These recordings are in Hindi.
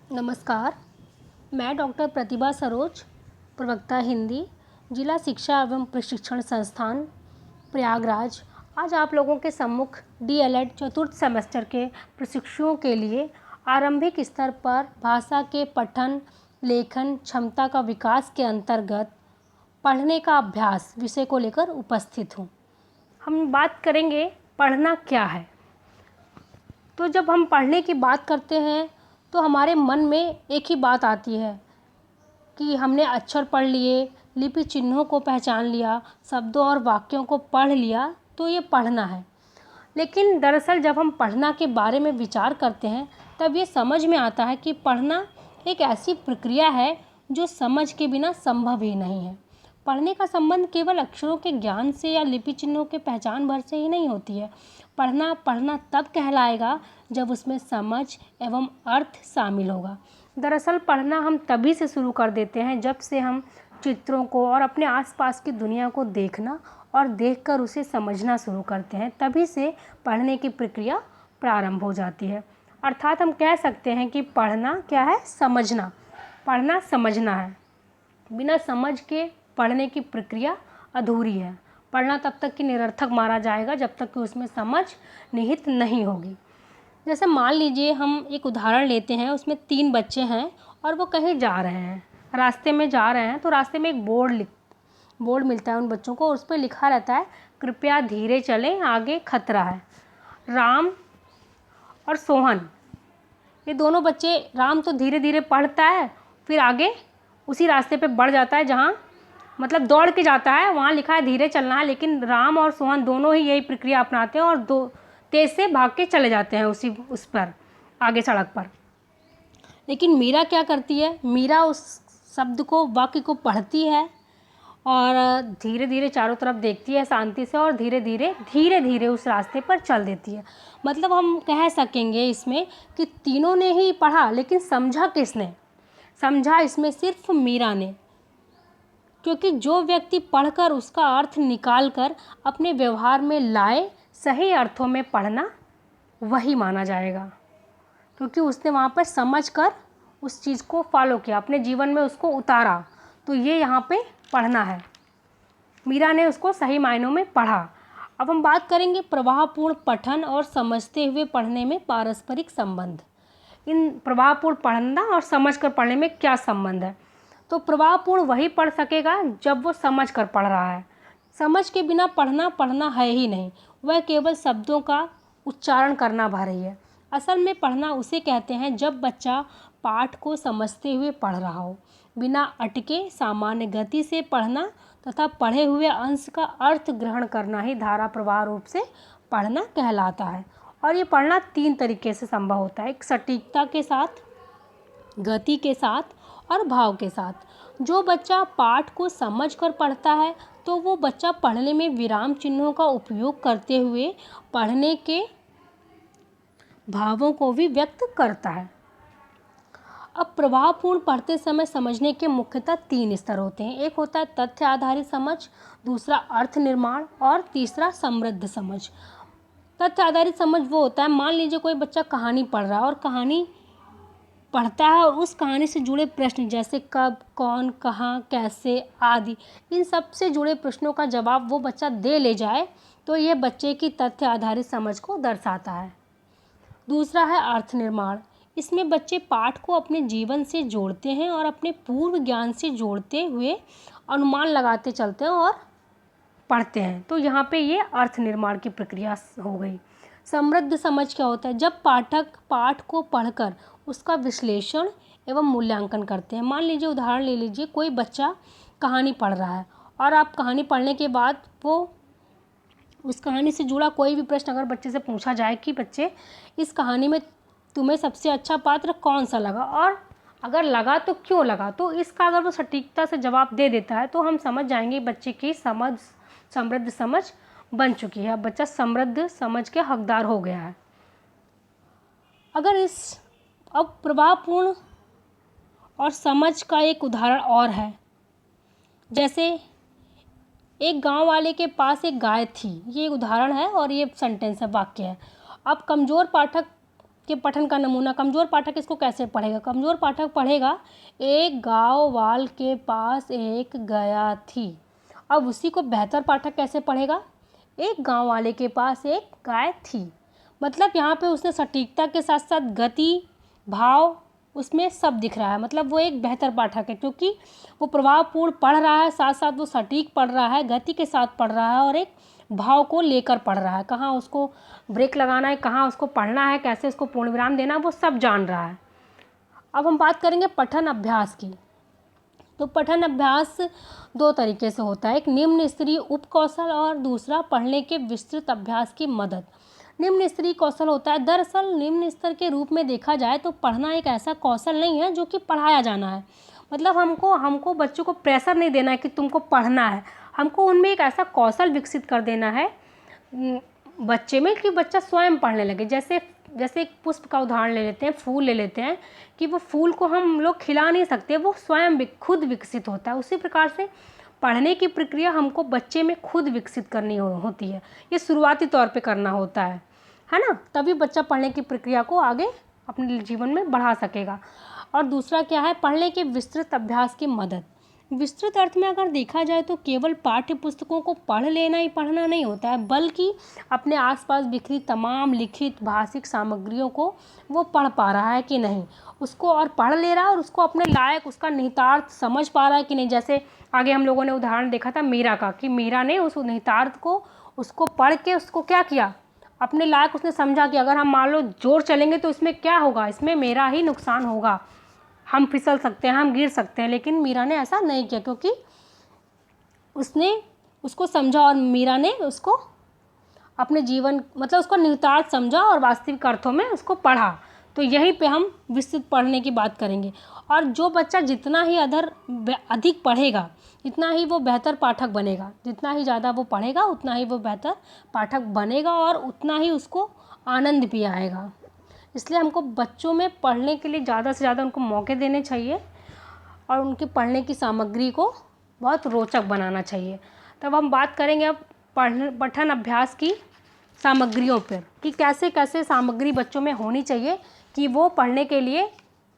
नमस्कार। मैं डॉक्टर प्रतिभा सरोज, प्रवक्ता हिंदी, जिला शिक्षा एवं प्रशिक्षण संस्थान प्रयागराज, आज आप लोगों के सम्मुख डीएलएड चतुर्थ सेमेस्टर के प्रशिक्षुओं के लिए आरंभिक स्तर पर भाषा के पठन लेखन क्षमता का विकास के अंतर्गत पढ़ने का अभ्यास विषय को लेकर उपस्थित हूँ। हम बात करेंगे पढ़ना क्या है। तो जब हम पढ़ने की बात करते हैं तो हमारे मन में एक ही बात आती है कि हमने अक्षर पढ़ लिए, लिपि चिन्हों को पहचान लिया, शब्दों और वाक्यों को पढ़ लिया, तो ये पढ़ना है। लेकिन दरअसल जब हम पढ़ना के बारे में विचार करते हैं तब ये समझ में आता है कि पढ़ना एक ऐसी प्रक्रिया है जो समझ के बिना संभव ही नहीं है। पढ़ने का संबंध केवल अक्षरों के ज्ञान से या लिपि चिन्हों के पहचान भर से ही नहीं होती है। पढ़ना तब कहलाएगा जब उसमें समझ एवं अर्थ शामिल होगा। दरअसल पढ़ना हम तभी से शुरू कर देते हैं जब से हम चित्रों को और अपने आसपास की दुनिया को देखना और देखकर उसे समझना शुरू करते हैं, तभी से पढ़ने की प्रक्रिया प्रारंभ हो जाती है। अर्थात हम कह सकते हैं कि पढ़ना क्या है? समझना। पढ़ना समझना है। बिना समझ के पढ़ने की प्रक्रिया अधूरी है। पढ़ना तब तक कि निरर्थक माना जाएगा जब तक कि उसमें समझ निहित नहीं होगी। जैसे मान लीजिए हम एक उदाहरण लेते हैं, उसमें 3 बच्चे हैं और वो कहीं जा रहे हैं, रास्ते में जा रहे हैं, तो रास्ते में एक बोर्ड मिलता है उन बच्चों को, उस पर लिखा रहता है कृपया धीरे चलें, आगे खतरा है। राम और सोहन, ये दोनों बच्चे, राम तो धीरे धीरे पढ़ता है, फिर आगे उसी रास्ते पे बढ़ जाता है जहाँ मतलब दौड़ के जाता है, वहाँ लिखा है धीरे चलना है, लेकिन राम और सोहन दोनों ही यही प्रक्रिया अपनाते हैं और तेज से भाग के चले जाते हैं उस पर आगे सड़क पर। लेकिन मीरा क्या करती है? मीरा उस शब्द को, वाक्य को पढ़ती है और धीरे धीरे चारों तरफ देखती है शांति से और धीरे धीरे उस रास्ते पर चल देती है। मतलब हम कह सकेंगे इसमें कि तीनों ने ही पढ़ा, लेकिन समझा किसने? समझा इसमें सिर्फ मीरा ने, क्योंकि जो व्यक्ति पढ़कर उसका अर्थ निकाल कर अपने व्यवहार में लाए, सही अर्थों में पढ़ना वही माना जाएगा, क्योंकि उसने वहाँ पर समझ कर उस चीज़ को फॉलो किया, अपने जीवन में उसको उतारा, तो ये यहाँ पे पढ़ना है। मीरा ने उसको सही मायनों में पढ़ा। अब हम बात करेंगे प्रवाहपूर्ण पठन और समझते हुए पढ़ने में पारस्परिक संबंध। इन प्रवाहपूर्ण पढ़ना और समझ कर पढ़ने में क्या संबंध है? तो प्रवाहपूर्ण वही पढ़ सकेगा जब वो समझ कर पढ़ रहा है। समझ के बिना पढ़ना है ही नहीं, वह केवल शब्दों का उच्चारण करना भर ही है। असल में पढ़ना उसे कहते हैं जब बच्चा पाठ को समझते हुए पढ़ रहा हो, बिना अटके सामान्य गति से पढ़ना तथा पढ़े हुए अंश का अर्थ ग्रहण करना ही धारा प्रवाह रूप से पढ़ना कहलाता है। और ये पढ़ना 3 तरीके से संभव होता है, एक सटीकता के साथ, गति के साथ और भाव के साथ। जो बच्चा पाठ को समझकर पढ़ता है तो वो बच्चा पढ़ने में विराम चिन्हों का उपयोग करते हुए पढ़ने के भावों को भी व्यक्त करता है। अब प्रभावपूर्ण पढ़ते समय समझने के मुख्यतः 3 स्तर होते हैं। एक होता है तथ्य आधारित समझ, दूसरा अर्थ निर्माण और तीसरा समृद्ध समझ। तथ्य आधारित समझ वो होता है, मान लीजिए कोई बच्चा कहानी पढ़ रहा है और कहानी पढ़ता है और उस कहानी से जुड़े प्रश्न जैसे कब, कौन, कहाँ, कैसे आदि, इन सब से जुड़े प्रश्नों का जवाब वो बच्चा दे ले जाए, तो ये बच्चे की तथ्य आधारित समझ को दर्शाता है। दूसरा है अर्थ निर्माण। इसमें बच्चे पाठ को अपने जीवन से जोड़ते हैं और अपने पूर्व ज्ञान से जोड़ते हुए अनुमान लगाते चलते हैं और पढ़ते हैं, तो यहाँ पे ये अर्थ निर्माण की प्रक्रिया हो गई। समृद्ध समझ क्या होता है? जब पाठक पाठ को पढ़कर उसका विश्लेषण एवं मूल्यांकन करते हैं। मान लीजिए, उदाहरण ले लीजिए, कोई बच्चा कहानी पढ़ रहा है और आप कहानी पढ़ने के बाद वो उस कहानी से जुड़ा कोई भी प्रश्न अगर बच्चे से पूछा जाए कि बच्चे, इस कहानी में तुम्हें सबसे अच्छा पात्र कौन सा लगा, और अगर लगा तो क्यों लगा, तो इसका अगर वो सटीकता से जवाब दे देता है तो हम समझ जाएंगे बच्चे की समृद्ध समझ बन चुकी है। अब बच्चा समृद्ध समझ के हकदार हो गया है। अब प्रभावपूर्ण और समझ का एक उदाहरण और है। जैसे एक गांव वाले के पास एक गाय थी, ये उदाहरण है और ये सेंटेंस है, वाक्य है। अब कमज़ोर पाठक के पठन का नमूना। कमज़ोर पाठक इसको कैसे पढ़ेगा? कमज़ोर पाठक पढ़ेगा, एक गाँव वाल के पास एक गया थी। अब उसी को बेहतर पाठक कैसे पढ़ेगा? एक गाँव वाले के पास एक गाय थी। मतलब यहाँ पे उसने सटीकता के साथ साथ गति, भाव, उसमें सब दिख रहा है। मतलब वो एक बेहतर पाठक है, क्योंकि वो प्रभावपूर्ण पढ़ रहा है, साथ साथ वो सटीक पढ़ रहा है, गति के साथ पढ़ रहा है और एक भाव को लेकर पढ़ रहा है। कहाँ उसको ब्रेक लगाना है, कहाँ उसको पढ़ना है, कैसे उसको पूर्ण विराम देना है, वो सब जान रहा है। अब हम बात करेंगे पठन अभ्यास की। तो पठन अभ्यास दो तरीके से होता है, एक निम्न स्तरीय उपकौशल और दूसरा पढ़ने के विस्तृत अभ्यास की मदद। निम्न स्तरीय कौशल होता है, दरअसल निम्न स्तर के रूप में देखा जाए तो पढ़ना एक ऐसा कौशल नहीं है जो कि पढ़ाया जाना है। मतलब हमको बच्चों को प्रेशर नहीं देना है कि तुमको पढ़ना है, हमको उनमें एक ऐसा कौशल विकसित कर देना है बच्चे में कि बच्चा स्वयं पढ़ने लगे। जैसे एक पुष्प का उदाहरण ले लेते हैं, फूल ले लेते हैं, कि वो फूल को हम लोग खिला नहीं सकते, वो स्वयं खुद विकसित होता है। उसी प्रकार से पढ़ने की प्रक्रिया हमको बच्चे में खुद विकसित करनी होती है। ये शुरुआती तौर पे करना होता है ना, तभी बच्चा पढ़ने की प्रक्रिया को आगे अपने जीवन में बढ़ा सकेगा। और दूसरा क्या है, पढ़ने के विस्तृत अभ्यास की मदद। विस्तृत अर्थ में अगर देखा जाए तो केवल पाठ्य पुस्तकों को पढ़ लेना ही पढ़ना नहीं होता है, बल्कि अपने आसपास बिखरी तमाम लिखित भाषिक सामग्रियों को वो पढ़ पा रहा है कि नहीं, उसको और पढ़ ले रहा है और उसको अपने लायक उसका निहितार्थ समझ पा रहा है कि नहीं। जैसे आगे हम लोगों ने उदाहरण देखा था मीरा का, कि मीरा ने उस निहितार्थ को उसको पढ़ के उसको क्या किया, अपने लायक उसने समझा कि अगर हम मान लो जोर चलेंगे तो इसमें क्या होगा, इसमें मेरा ही नुकसान होगा, हम फिसल सकते हैं, हम गिर सकते हैं। लेकिन मीरा ने ऐसा नहीं किया, क्योंकि उसने उसको समझा और मीरा ने उसको अपने जीवन मतलब उसको निहितार्थ समझा और वास्तविक अर्थों में उसको पढ़ा। तो यहीं पे हम विस्तृत पढ़ने की बात करेंगे। और जो बच्चा जितना ही अधिक पढ़ेगा, जितना ही वो बेहतर पाठक बनेगा, जितना ही ज़्यादा वो पढ़ेगा उतना ही वो बेहतर पाठक बनेगा और उतना ही उसको आनंद भी आएगा। इसलिए हमको बच्चों में पढ़ने के लिए ज़्यादा से ज़्यादा उनको मौके देने चाहिए और उनके पढ़ने की सामग्री को बहुत रोचक बनाना चाहिए। तब हम बात करेंगे अब पठन अभ्यास की सामग्रियों पर, कि कैसे कैसे सामग्री बच्चों में होनी चाहिए कि वो पढ़ने के लिए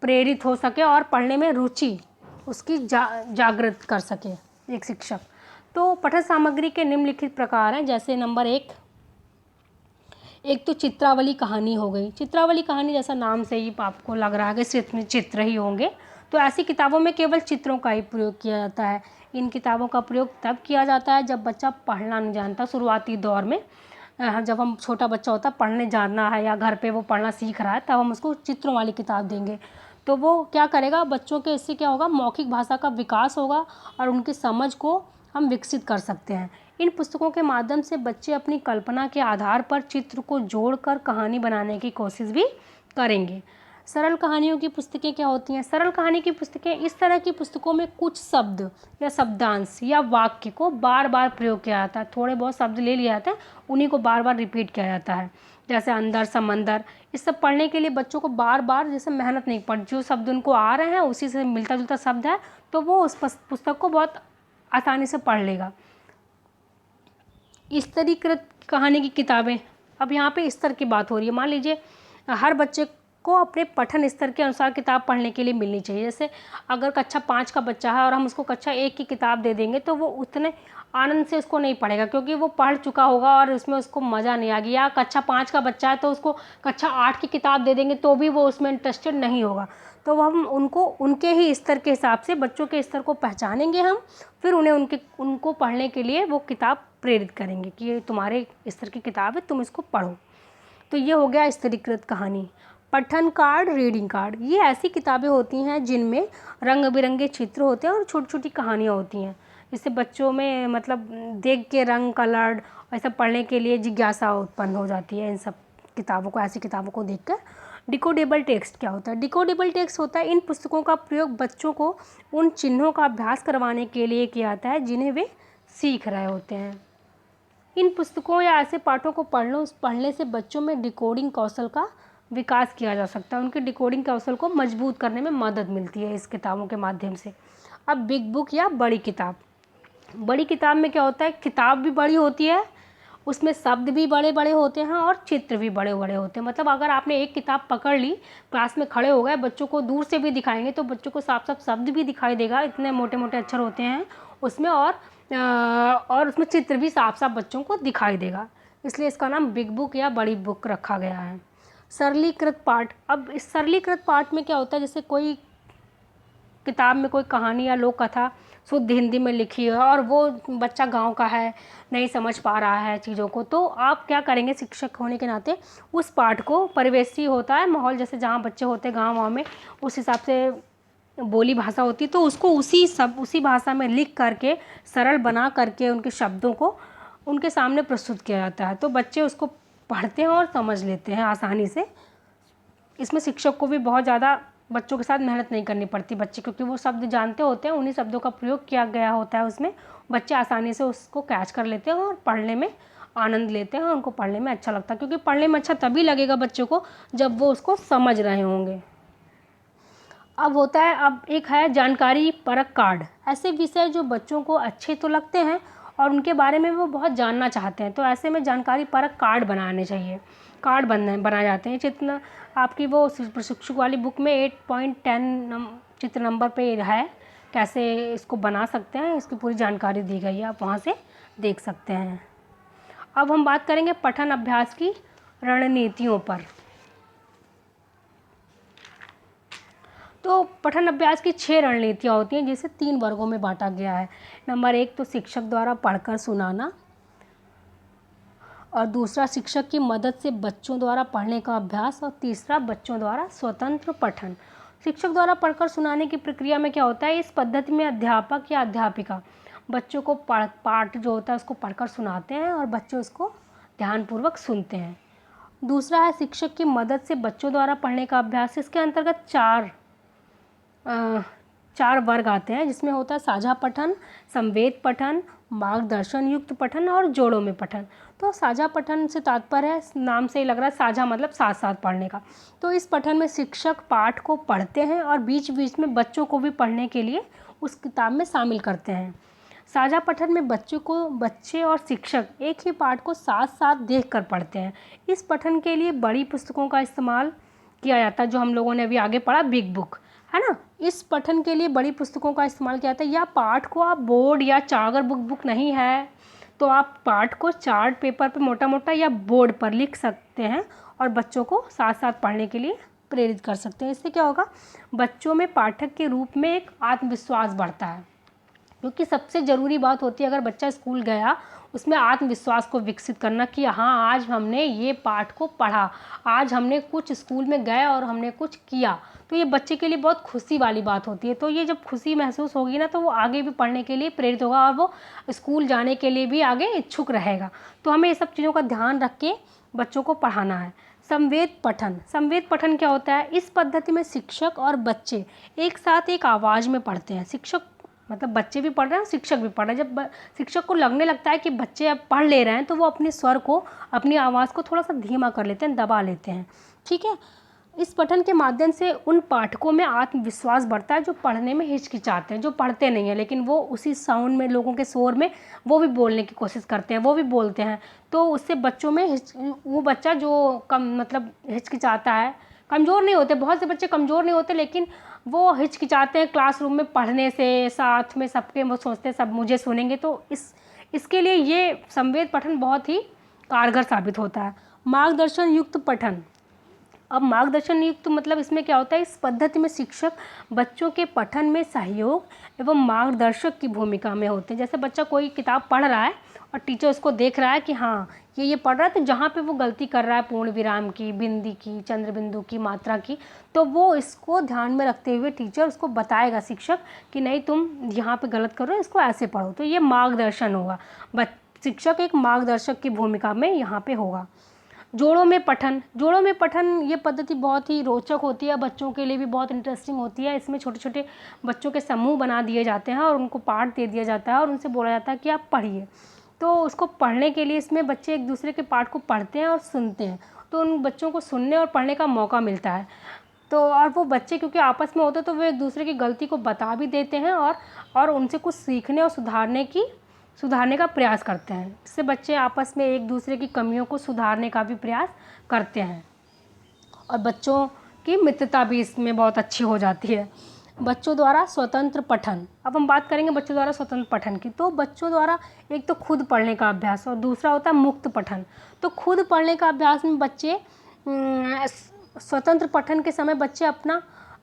प्रेरित हो सके और पढ़ने में रुचि उसकी जागृत कर सके एक शिक्षक। तो पठन सामग्री के निम्नलिखित प्रकार हैं। जैसे नंबर एक तो चित्रावली कहानी हो गई। चित्रावली कहानी जैसा नाम से ही आपको लग रहा है कि सिर्फ में चित्र ही होंगे, तो ऐसी किताबों में केवल चित्रों का ही प्रयोग किया जाता है। इन किताबों का प्रयोग तब किया जाता है जब बच्चा पढ़ना नहीं जानता। शुरुआती दौर में जब हम छोटा बच्चा होता है, पढ़ने जानना है या घर पे वो पढ़ना सीख रहा है, तब हम उसको चित्रों वाली किताब देंगे। तो वो क्या करेगा, बच्चों के इससे क्या होगा, मौखिक भाषा का विकास होगा और उनकी समझ को हम विकसित कर सकते हैं। इन पुस्तकों के माध्यम से बच्चे अपनी कल्पना के आधार पर चित्र को जोड़कर कहानी बनाने की कोशिश भी करेंगे। सरल कहानियों की पुस्तकें क्या होती हैं? सरल कहानी की पुस्तकें इस तरह की पुस्तकों में कुछ शब्द या शब्दांश या वाक्य को बार बार प्रयोग किया जाता है। थोड़े बहुत शब्द ले लिए जाते हैं, उन्हीं को बार बार रिपीट किया जाता है। जैसे अंदर, समंदर, इस सब पढ़ने के लिए बच्चों को बार बार जैसे मेहनत नहीं पड़, जो शब्द उनको आ रहे हैं उसी से मिलता जुलता शब्द है, तो वो उस पुस्तक को बहुत आसानी से पढ़ लेगा। स्तरीकृत कहानी की किताबें, अब यहाँ पे स्तर की बात हो रही है। मान लीजिए हर बच्चे को अपने पठन स्तर के अनुसार किताब पढ़ने के लिए मिलनी चाहिए। जैसे अगर कक्षा 5 का बच्चा है और हम उसको कक्षा 1 की किताब दे देंगे तो वो उतने आनंद से उसको नहीं पढ़ेगा, क्योंकि वो पढ़ चुका होगा और उसमें उसको मज़ा नहीं आ गया। या कक्षा 5 का बच्चा है तो उसको कक्षा 8 की किताब दे देंगे तो भी वो उसमें इंटरेस्टेड नहीं होगा। तो हम उनको उनके ही स्तर के हिसाब से बच्चों के स्तर को पहचानेंगे हम, फिर उनको पढ़ने के लिए वो किताब प्रेरित करेंगे कि ये तुम्हारे स्तर की किताब है, तुम इसको पढ़ो। तो ये हो गया स्तरीकृत कहानी। पठन कार्ड, रीडिंग कार्ड, ये ऐसी किताबें होती हैं जिनमें रंग बिरंगे चित्र होते हैं और छोटी छोटी कहानियाँ होती हैं, जिससे बच्चों में मतलब देख के रंग, कलर, ऐसा पढ़ने के लिए जिज्ञासा उत्पन्न हो जाती है इन सब किताबों को, ऐसी किताबों को देखकर। डिकोडेबल टेक्स्ट क्या होता है? डिकोडेबल टेक्स्ट होता है इन पुस्तकों का प्रयोग बच्चों को उन चिन्हों का अभ्यास करवाने के लिए किया जाता है जिन्हें वे सीख रहे होते हैं। इन पुस्तकों या ऐसे पाठों को पढ़ने से बच्चों में डिकोडिंग कौशल का विकास किया जा सकता है। उनके डिकोडिंग कौशल को मजबूत करने में मदद मिलती है इस किताबों के माध्यम से। अब बिग बुक या बड़ी किताब, बड़ी किताब में क्या होता है, किताब भी बड़ी होती है उसमें शब्द भी बड़े बड़े होते हैं और चित्र भी बड़े बड़े होते हैं। मतलब अगर आपने एक किताब पकड़ ली, क्लास में खड़े हो गए, बच्चों को दूर से भी दिखाएंगे तो बच्चों को साफ साफ शब्द भी दिखाई देगा, इतने मोटे मोटे अक्षर होते हैं उसमें, और उसमें चित्र भी साफ साफ बच्चों को दिखाई देगा, इसलिए इसका नाम बिग बुक या बड़ी बुक रखा गया है। सरलीकृत पाठ, अब इस सरलीकृत पाठ में क्या होता है, जैसे कोई किताब में कोई कहानी या लोक कथा शुद्ध हिंदी में लिखी है और वो बच्चा गांव का है, नहीं समझ पा रहा है चीज़ों को, तो आप क्या करेंगे, शिक्षक होने के नाते उस पाठ को, परिवेशी होता है माहौल, जैसे जहाँ बच्चे होते हैं गाँव में, उस हिसाब से बोली भाषा होती है, तो उसको उसी भाषा में लिख करके, सरल बना करके उनके शब्दों को उनके सामने प्रस्तुत किया जाता है, तो बच्चे उसको पढ़ते हैं और समझ लेते हैं आसानी से। इसमें शिक्षक को भी बहुत ज़्यादा बच्चों के साथ मेहनत नहीं करनी पड़ती बच्चे, क्योंकि वो शब्द जानते होते हैं, उन्हीं शब्दों का प्रयोग किया गया होता है उसमें, बच्चे आसानी से उसको कैच कर लेते हैं और पढ़ने में आनंद लेते हैं, और उनको पढ़ने में अच्छा लगता है, क्योंकि पढ़ने में अच्छा तभी लगेगा बच्चों को जब वो उसको समझ रहे होंगे। अब होता है, अब एक है जानकारी परक कार्ड, ऐसे विषय जो बच्चों को अच्छे तो लगते हैं और उनके बारे में वो बहुत जानना चाहते हैं, तो ऐसे में जानकारी परक कार्ड बनाने चाहिए, कार्ड बनाए जाते हैं। चित्र आपकी वो प्रशिक्षक वाली बुक में 8.10 चित्र नंबर पे है, कैसे इसको बना सकते हैं, इसकी पूरी जानकारी दी गई है, आप वहाँ से देख सकते हैं। अब हम बात करेंगे पठन अभ्यास की रणनीतियों पर। तो पठन अभ्यास की 6 रणनीतियाँ होती हैं, जिसे 3 वर्गों में बांटा गया है। नंबर 1 तो शिक्षक द्वारा पढ़कर सुनाना, और दूसरा शिक्षक की मदद से बच्चों द्वारा पढ़ने का अभ्यास, और तीसरा बच्चों द्वारा स्वतंत्र पठन। शिक्षक द्वारा पढ़कर सुनाने की प्रक्रिया में क्या होता है, इस पद्धति में अध्यापक या अध्यापिका बच्चों को पाठ जो होता है उसको पढ़कर सुनाते हैं और बच्चे उसको ध्यानपूर्वक सुनते हैं। दूसरा है शिक्षक की मदद से बच्चों द्वारा पढ़ने का अभ्यास। इसके अंतर्गत चार वर्ग आते हैं, जिसमें होता है साझा पठन, संवेद पठन, मार्गदर्शन युक्त पठन और जोड़ों में पठन। तो साझा पठन से तात्पर्य है, नाम से ही लग रहा है साझा मतलब साथ साथ पढ़ने का। तो इस पठन में शिक्षक पाठ को पढ़ते हैं और बीच बीच में बच्चों को भी पढ़ने के लिए उस किताब में शामिल करते हैं। साझा पठन में बच्चे और शिक्षक एक ही पाठ को साथ साथ देख कर पढ़ते हैं। इस पठन के लिए बड़ी पुस्तकों का इस्तेमाल किया जाता है, जो हम लोगों ने अभी आगे पढ़ा, बिग बुक है ना। इस पठन के लिए बड़ी पुस्तकों का इस्तेमाल किया जाता है, या पाठ को आप बोर्ड या अगर बुक नहीं है तो आप पाठ को चार्ट पेपर पर मोटा मोटा या बोर्ड पर लिख सकते हैं और बच्चों को साथ साथ पढ़ने के लिए प्रेरित कर सकते हैं। इससे क्या होगा, बच्चों में पाठक के रूप में एक आत्मविश्वास बढ़ता है, क्योंकि सबसे ज़रूरी बात होती है अगर बच्चा स्कूल गया उसमें आत्मविश्वास को विकसित करना कि हाँ आज हमने ये पाठ को पढ़ा, आज हमने कुछ स्कूल में गए और हमने कुछ किया, तो ये बच्चे के लिए बहुत खुशी वाली बात होती है। तो ये जब खुशी महसूस होगी ना, तो वो आगे भी पढ़ने के लिए प्रेरित होगा और वो स्कूल जाने के लिए भी आगे इच्छुक रहेगा। तो हमें ये सब चीज़ों का ध्यान रख के बच्चों को पढ़ाना है। संवेद पठन क्या होता है, इस पद्धति में शिक्षक और बच्चे एक साथ एक आवाज़ में पढ़ते हैं। शिक्षक मतलब बच्चे भी पढ़ रहे हैं, शिक्षक भी पढ़ रहे हैं। जब शिक्षक को लगने लगता है कि बच्चे अब पढ़ ले रहे हैं, तो वो अपने स्वर को, अपनी आवाज़ को थोड़ा सा धीमा कर लेते हैं, दबा लेते हैं, ठीक है। इस पठन के माध्यम से उन पाठकों में आत्मविश्वास बढ़ता है जो पढ़ने में हिचकिचाते हैं, जो पढ़ते नहीं हैं, लेकिन वो उसी साउंड में, लोगों के शोर में वो भी बोलने की कोशिश करते हैं, वो भी बोलते हैं। तो उससे बच्चों में वो बच्चा जो मतलब हिचकिचाता है, कमज़ोर नहीं होते, बहुत से बच्चे कमज़ोर नहीं होते, लेकिन वो हिचकिचाते हैं क्लासरूम में पढ़ने से, साथ में सबके, वो सोचते हैं सब मुझे सुनेंगे। तो इसके लिए ये संवेद पठन बहुत ही कारगर साबित होता है। मार्गदर्शन युक्त पठन, अब मार्गदर्शन युक्त मतलब इसमें क्या होता है, इस पद्धति में शिक्षक बच्चों के पठन में सहयोग एवं मार्गदर्शक की भूमिका में होते हैं। जैसे बच्चा कोई किताब पढ़ रहा है और टीचर उसको देख रहा है कि हाँ ये पढ़ रहा है, तो जहाँ पे वो गलती कर रहा है, पूर्ण विराम की, बिंदी की, चंद्र बिंदु की, मात्रा की, तो वो इसको ध्यान में रखते हुए टीचर उसको बताएगा, शिक्षक, कि नहीं तुम यहाँ पे गलत कर रहे हो, इसको ऐसे पढ़ो। तो ये मार्गदर्शन होगा, शिक्षक एक मार्गदर्शक की भूमिका में यहाँ पे होगा। जोड़ों में पठन ये पद्धति बहुत ही रोचक होती है, बच्चों के लिए भी बहुत इंटरेस्टिंग होती है। इसमें छोटे छोटे बच्चों के समूह बना दिए जाते हैं और उनको पाठ दे दिया जाता है और उनसे बोला जाता है कि आप पढ़िए। तो उसको पढ़ने के लिए इसमें बच्चे एक दूसरे के पाठ को पढ़ते हैं और सुनते हैं, तो उन बच्चों को सुनने और पढ़ने का मौका मिलता है। तो और वो बच्चे क्योंकि आपस में होते हैं, तो वो एक दूसरे की गलती को बता भी देते हैं और उनसे कुछ सीखने और सुधारने की सुधारने का प्रयास करते हैं। इससे बच्चे आपस में एक दूसरे की कमियों को सुधारने का भी प्रयास करते हैं और बच्चों की मित्रता भी इसमें बहुत अच्छी हो जाती है। बच्चों द्वारा स्वतंत्र पठन, अब हम बात करेंगे बच्चों द्वारा स्वतंत्र पठन की। तो बच्चों द्वारा एक तो खुद पढ़ने का अभ्यास और दूसरा होता है मुक्त पठन। तो खुद पढ़ने का अभ्यास में बच्चे स्वतंत्र पठन के समय बच्चे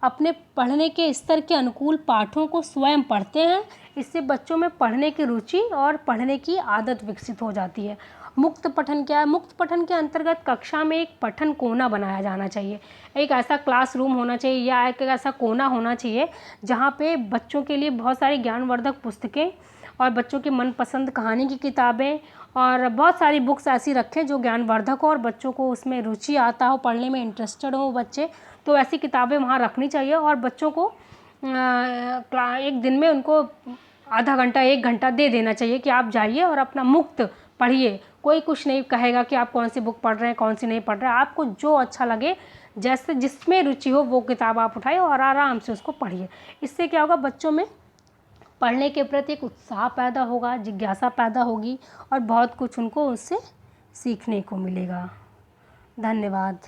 अपने पढ़ने के स्तर के अनुकूल पाठों को स्वयं पढ़ते हैं। इससे बच्चों में पढ़ने की रुचि और पढ़ने की आदत विकसित हो जाती है। मुक्त पठन क्या है? मुक्त पठन के अंतर्गत कक्षा में एक पठन कोना बनाया जाना चाहिए। एक ऐसा क्लासरूम होना चाहिए या एक ऐसा कोना होना चाहिए जहाँ पे बच्चों के लिए बहुत सारी ज्ञानवर्धक पुस्तकें और बच्चों की मनपसंद कहानी की किताबें और बहुत सारी बुक्स ऐसी रखें जो ज्ञानवर्धक हो और बच्चों को उसमें रुचि आता हो, पढ़ने में इंटरेस्टेड हो बच्चे, तो ऐसी किताबें वहाँ रखनी चाहिए। और बच्चों को एक दिन में उनको आधा घंटा 1 घंटा दे देना चाहिए कि आप जाइए और अपना मुक्त पढ़िए। कोई कुछ नहीं कहेगा कि आप कौन सी बुक पढ़ रहे हैं, कौन सी नहीं पढ़ रहे हैं। आपको जो अच्छा लगे, जैसे जिसमें रुचि हो वो किताब आप उठाइए और आराम से उसको पढ़िए। इससे क्या होगा, बच्चों में पढ़ने के प्रति एक उत्साह पैदा होगा, जिज्ञासा पैदा होगी और बहुत कुछ उनको उससे सीखने को मिलेगा। धन्यवाद।